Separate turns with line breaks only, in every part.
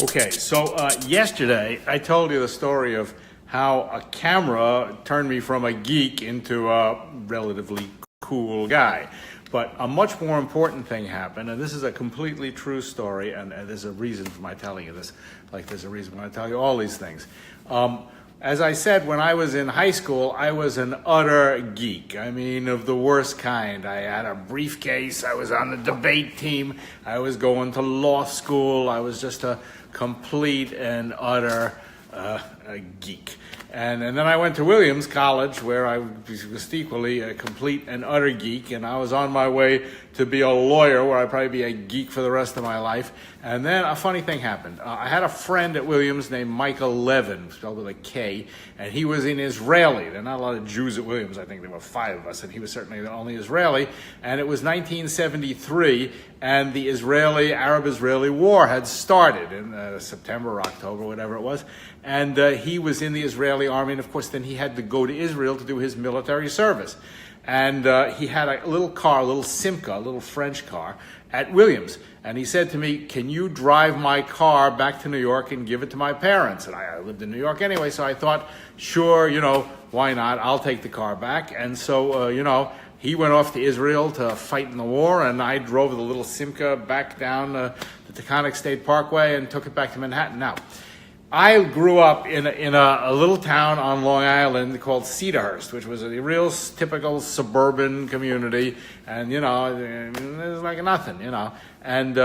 Okay, so yesterday I told you the story of how a camera turned me from a geek into a relatively cool guy. But a much more important thing happened, and this is a completely true story, and there's a reason for my telling you this, like there's a reason when I tell you all these things. As I said, when I was in high school, I was an utter geek. I mean, of the worst kind. I had a briefcase, I was on the debate team, I was going to law school, I was just a complete and utter geek. And then I went to Williams College, where I was equally a complete and utter geek, and I was on my way to be a lawyer, where I'd probably be a geek for the rest of my life. And then a funny thing happened. I had a friend at Williams named Michael Levin, spelled with a K, and he was an Israeli. There are not a lot of Jews at Williams. I think there were 5 of us, and he was certainly the only Israeli. And it was 1973, and the Arab-Israeli War had started in September or October, whatever it was. And he was in the Israeli army, and of course then he had to go to Israel to do his military service. And he had a little car, a little Simca, a little French car, at Williams. And he said to me, "Can you drive my car back to New York and give it to my parents?" And I lived in New York anyway, so I thought, sure, why not? I'll take the car back. And so, he went off to Israel to fight in the war, and I drove the little Simca back down the Taconic State Parkway and took it back to Manhattan. Now, I grew up in a little town on Long Island called Cedarhurst, which was a real typical suburban community, and it was like nothing, And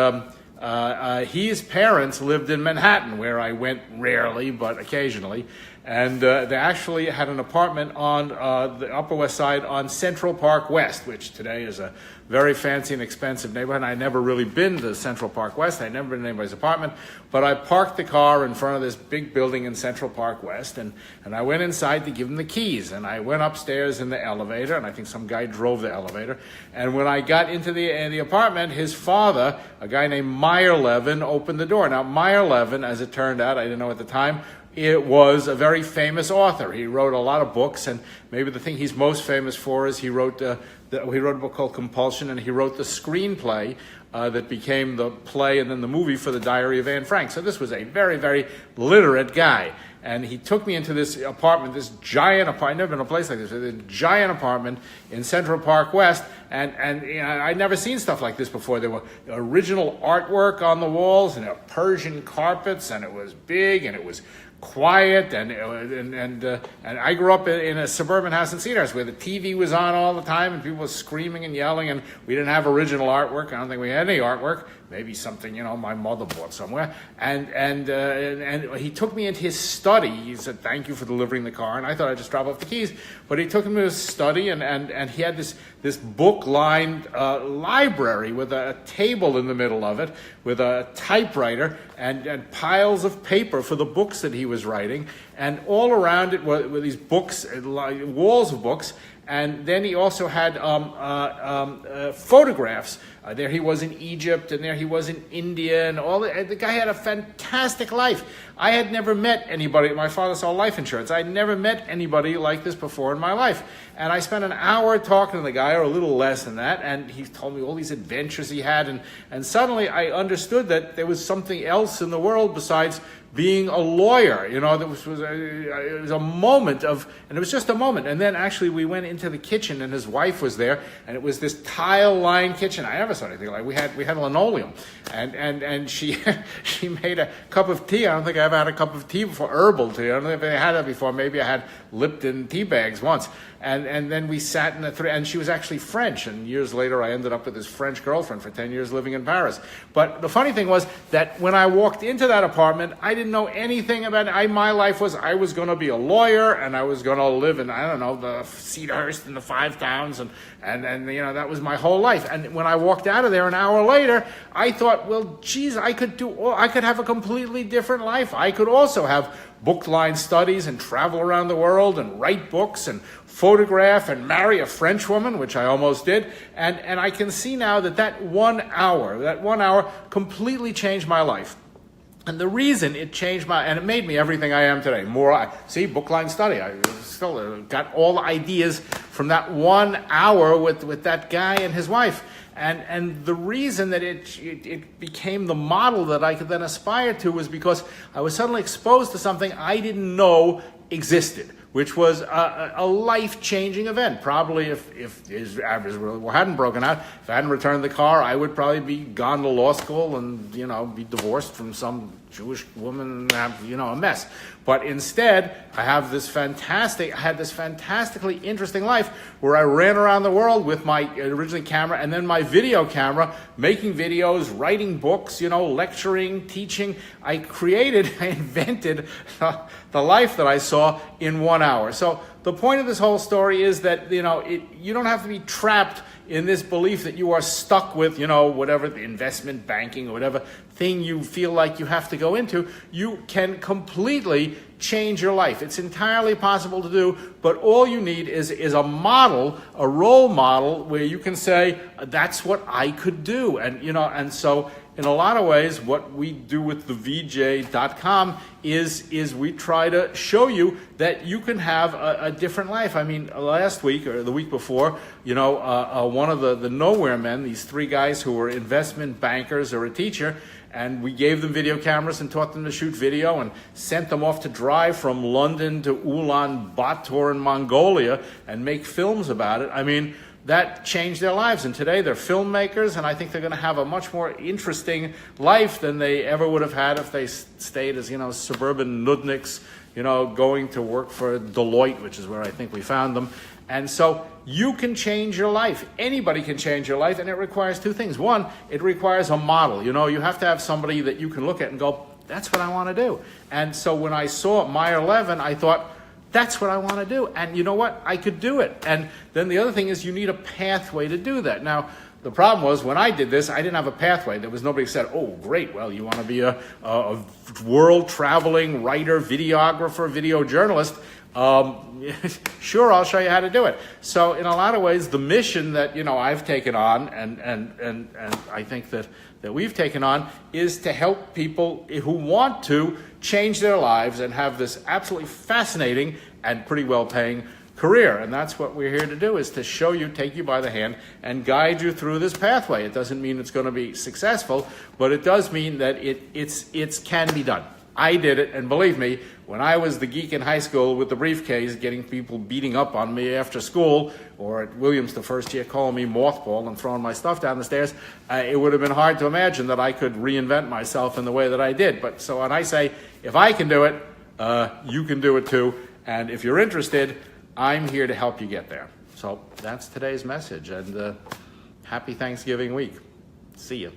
his parents lived in Manhattan, where I went rarely but occasionally, and they actually had an apartment on the Upper West Side on Central Park West, which today is a very fancy and expensive neighborhood. I'd never really been to Central Park West. I'd never been to anybody's apartment, but I parked the car in front of this big building in Central Park West, and I went inside to give him the keys, and I went upstairs in the elevator, and I think some guy drove the elevator, and when I got into the apartment, his father, a guy named Meyer Levin, opened the door. Now, Meyer Levin, as it turned out, I didn't know at the time, it was a very famous author. He wrote a lot of books, and maybe the thing he's most famous for is he wrote a book called Compulsion, and he wrote the screenplay that became the play and then the movie for The Diary of Anne Frank. So this was a very, very literate guy. And he took me into this apartment, this giant apartment. I'd never been in a place like this. A giant apartment in Central Park West, and I'd never seen stuff like this before. There were original artwork on the walls, and Persian carpets, and it was big, and it was quiet, and I grew up in a suburban house in Cedarhurst where the TV was on all the time and people were screaming and yelling, and we didn't have original artwork. I don't think we had any artwork. Maybe something my mother bought somewhere. And he took me into his study. He said, "Thank you for delivering the car." And I thought I'd just drop off the keys, but he took him to his study, and he had this book-lined library with a table in the middle of it, with a typewriter and piles of paper for the books that he was writing, and all around it were these books, walls of books. And then he also had photographs. There he was in Egypt, and there he was in India, and all the guy had a fantastic life. I had never met anybody. My father sold life insurance. I had never met anybody like this before in my life. And I spent an hour talking to the guy, or a little less than that, and he told me all these adventures he had. And suddenly I understood that there was something else in the world besides being a lawyer. There it was a moment and it was just a moment. And then actually we went into the kitchen, and his wife was there, and it was this tile-lined kitchen. I never saw anything like it. We had linoleum, and she she made a cup of tea. I don't think I ever had a cup of tea before, herbal tea. I don't know if I had that before. Maybe I had Lipton tea bags once. And then we sat in and she was actually French, and years later I ended up with this French girlfriend for 10 years living in Paris. But the funny thing was that when I walked into that apartment, I didn't know anything about it. My life was, I was going to be a lawyer, and I was going to live in, the Cedarhurst and the Five Towns, and that was my whole life. And when I walked out of there an hour later, I thought, well, geez, I could have a completely different life. I could also have book-lined studies and travel around the world and write books and photograph and marry a French woman, which I almost did. And I can see now that 1 hour completely changed my life. And the reason it changed and it made me everything I am today. Book-lined study. I still got all the ideas from that 1 hour with that guy and his wife. And the reason that it became the model that I could then aspire to was because I was suddenly exposed to something I didn't know existed, which was a life-changing event. Probably if his average hadn't broken out, if I hadn't returned the car, I would probably be gone to law school and, be divorced from some Jewish woman and have, a mess. But instead, I had this fantastically interesting life where I ran around the world with my original camera and then my video camera, making videos, writing books, lecturing, teaching. I invented the life that I saw in 1 hour. So the point of this whole story is that, you don't have to be trapped in this belief that you are stuck with, whatever the investment banking or whatever thing you feel like you have to go into. You can completely change your life. It's entirely possible to do, but all you need is a model, a role model where you can say, that's what I could do. And so in a lot of ways, what we do with the VJ.com is we try to show you that you can have a different life. I mean, last week or the week before, one of the nowhere men, these three guys who were investment bankers or a teacher, and we gave them video cameras and taught them to shoot video and sent them off to drive from London to Ulaanbaatar in Mongolia and make films about it. I mean, that changed their lives, and today they're filmmakers, and I think they're going to have a much more interesting life than they ever would have had if they stayed as, suburban nudniks, going to work for Deloitte, which is where I think we found them. And so you can change your life. Anybody can change your life, and it requires two things. One, it requires a model. You have to have somebody that you can look at and go, that's what I want to do. And so when I saw Meyer Levin, I thought, that's what I want to do. And you know what? I could do it. And then the other thing is you need a pathway to do that. Now, the problem was when I did this, I didn't have a pathway. There was nobody who said, oh, great, well, you want to be a world-traveling writer, videographer, video journalist. Sure, I'll show you how to do it. So in a lot of ways, the mission that, I've taken on and I think that we've taken on is to help people who want to change their lives and have this absolutely fascinating and pretty well-paying career. And that's what we're here to do, is to show you, take you by the hand, and guide you through this pathway. It doesn't mean it's going to be successful, but it does mean that it can be done. I did it, and believe me, when I was the geek in high school with the briefcase, getting people beating up on me after school, or at Williams the first year calling me mothball and throwing my stuff down the stairs, it would have been hard to imagine that I could reinvent myself in the way that I did. But so when I say, if I can do it, you can do it too. And if you're interested, I'm here to help you get there. So that's today's message, and happy Thanksgiving week. See you.